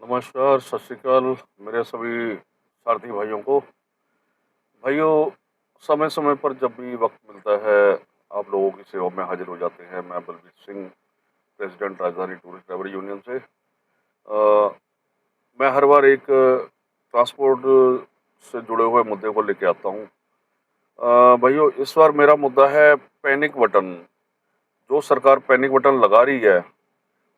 नमस्कार, सत श्री अकाल मेरे सभी सारथी भाइयों को। भाइयों, समय-समय पर जब भी वक़्त मिलता है, आप लोगों की सेवा में हाज़िर हो जाते हैं। मैं बलबीर सिंह, प्रेज़िडेंट राजधानी टूरिस्ट ड्राइवर यूनियन से। मैं हर बार एक ट्रांसपोर्ट से जुड़े हुए मुद्दे को लेके आता हूँ। भाइयों, इस बार मेरा मुद्दा है पैनिक बटन। जो सरकार पैनिक बटन लगा रही है,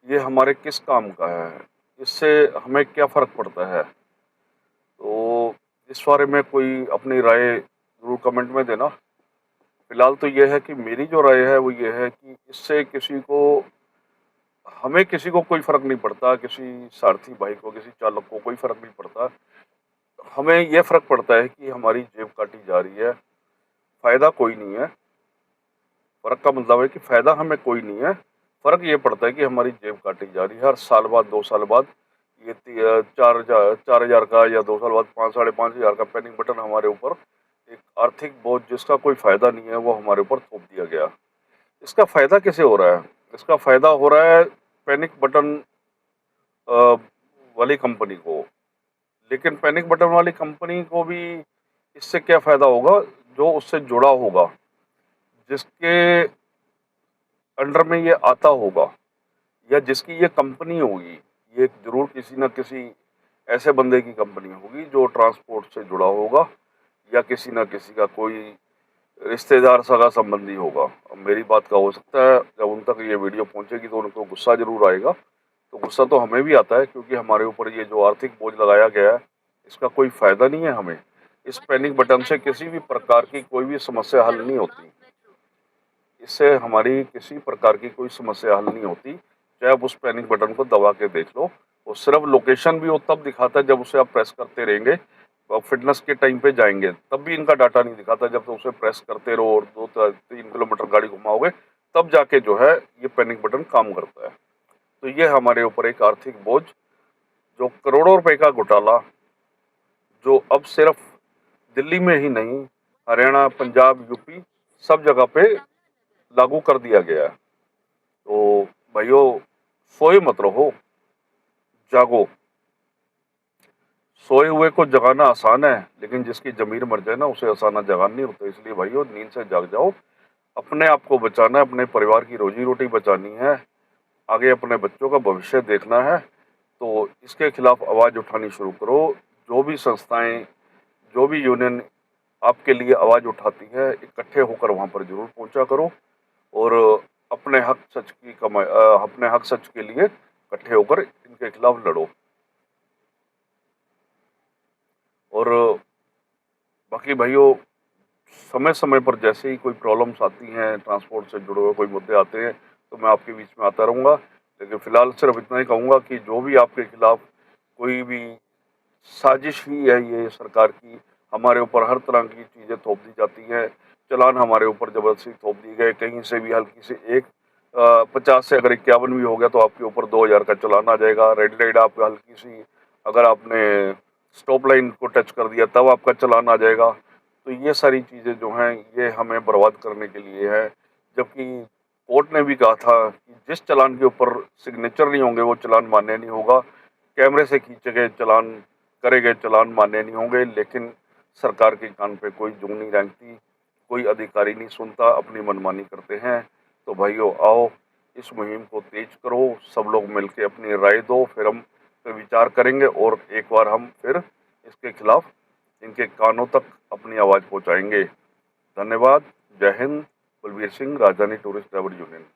ये हमारे किस काम का है? इससे हमें क्या फ़र्क पड़ता है? तो इस बारे में कोई अपनी राय ज़रूर कमेंट में देना। फिलहाल तो ये है कि मेरी जो राय है वो ये है कि इससे किसी को कोई फ़र्क नहीं पड़ता, किसी सारथी भाई को, किसी चालक को कोई फ़र्क नहीं पड़ता। हमें ये फ़र्क पड़ता है कि हमारी जेब काटी जा रही है, फ़ायदा कोई नहीं है। फ़र्क का मतलब है कि फ़ायदा हमें कोई नहीं है, फ़र्क ये पड़ता है कि हमारी जेब काटी जा रही है। हर साल बाद, 2 साल बाद ये 4,000 का, या 2 साल बाद 5 साढ़े 5,000 का पैनिक बटन हमारे ऊपर, एक आर्थिक बोझ जिसका कोई फ़ायदा नहीं है, वो हमारे ऊपर थोप दिया गया। इसका फ़ायदा किसे हो रहा है? इसका फ़ायदा हो रहा है पैनिक बटन अ, वाली कंपनी को। लेकिन पैनिक बटन वाली कंपनी को भी इससे क्या फ़ायदा होगा? जो उससे जुड़ा होगा, जिसके अंडर में ये आता होगा, या जिसकी ये कंपनी होगी, ये ज़रूर किसी न किसी ऐसे बंदे की कंपनी होगी जो ट्रांसपोर्ट से जुड़ा होगा, या किसी न किसी का कोई रिश्तेदार, सगा-संबंधी होगा। अब मेरी बात का हो सकता है जब उन तक ये वीडियो पहुँचेगी तो उनको गुस्सा ज़रूर आएगा। तो गुस्सा तो हमें भी आता है, क्योंकि हमारे ऊपर ये जो आर्थिक बोझ लगाया गया है, इसका कोई फ़ायदा नहीं है हमें। इस पैनिक बटन से किसी भी प्रकार की कोई भी समस्या हल नहीं होती। इससे हमारी किसी प्रकार की कोई समस्या हल नहीं होती। चाहे आप उस पैनिक बटन को दबा के देख लो, वो सिर्फ़ लोकेशन भी वो तब दिखाता है जब उसे आप प्रेस करते रहेंगे। फ़िटनेस के टाइम पे जाएँगे, तब भी इनका डाटा नहीं दिखाता। जब तक उसे प्रेस करते रहो और 2 3 किलोमीटर गाड़ी घुमाओगे, तब जाके जो है ये पैनिक बटन काम करता है। तो ये हमारे ऊपर एक आर्थिक बोझ, जो करोड़ों रुपए का घोटाला, जो अब सिर्फ़ दिल्ली में ही नहीं, हरियाणा, पंजाब, यूपी सब जगह पे लागू कर दिया गया है। तो भाइयों, सोए मत रहो, जागो। सोए हुए को जगाना आसान है, लेकिन जिसकी ज़मीर मर जाए ना, उसे आसान जगाना नहीं होता। इसलिए भाइयों, नींद से जाग जाओ। अपने आप को बचाना है, अपने परिवार की रोज़ी-रोटी बचानी है, आगे अपने बच्चों का भविष्य देखना है, तो इसके खिलाफ आवाज़ उठानी शुरू करो। जो भी संस्थाएँ, जो भी यूनियन आपके लिए आवाज़ उठाती है, इकट्ठे होकर वहाँ पर ज़रूर पहुँचा करो, और अपने हक सच के लिए इकट्ठे होकर इनके खिलाफ लड़ो। और बाकी भाइयों, समय-समय पर जैसे ही कोई प्रॉब्लम्स आती हैं, ट्रांसपोर्ट से जुड़े हुए कोई मुद्दे आते हैं, तो मैं आपके बीच में आता रहूँगा। लेकिन फिलहाल सिर्फ़ इतना ही कहूँगा कि जो भी आपके खिलाफ कोई भी साजिश ही है ये सरकार की, हमारे ऊपर हर तरह की चीज़ें थोप दी जाती हैं। चालान हमारे ऊपर ज़बरदस्ती थोप दिए गए, कहीं से भी हल्की से 50 से अगर 51 भी हो गया तो आपके ऊपर 2,000 का चालान आ जाएगा। रेड लाइट आप हल्की सी, अगर आपने स्टॉप लाइन को टच कर दिया, तब आपका चालान आ जाएगा। तो ये सारी चीज़ें जो हैं, ये हमें बर्बाद करने के लिए है। जबकि कोर्ट ने भी कहा था कि जिस चालान के ऊपर सिग्नेचर नहीं होंगे, वो चालान मान्य नहीं होगा। कैमरे से खींचे गए चालान, करे गए चालान मान्य नहीं होंगे। लेकिन सरकार के कान पे कोई जूं नहीं रेंगती, कोई अधिकारी नहीं सुनता, अपनी मनमानी करते हैं। तो भाइयों, आओ इस मुहिम को तेज करो, सब लोग मिलके अपनी राय दो, फिर हम पे विचार करेंगे, और एक बार हम फिर इसके खिलाफ इनके कानों तक अपनी आवाज़ पहुँचाएँगे। धन्यवाद। जय हिंद। बलबीर सिंह, राजधानी टूरिस्ट ड्राइवर यूनियन।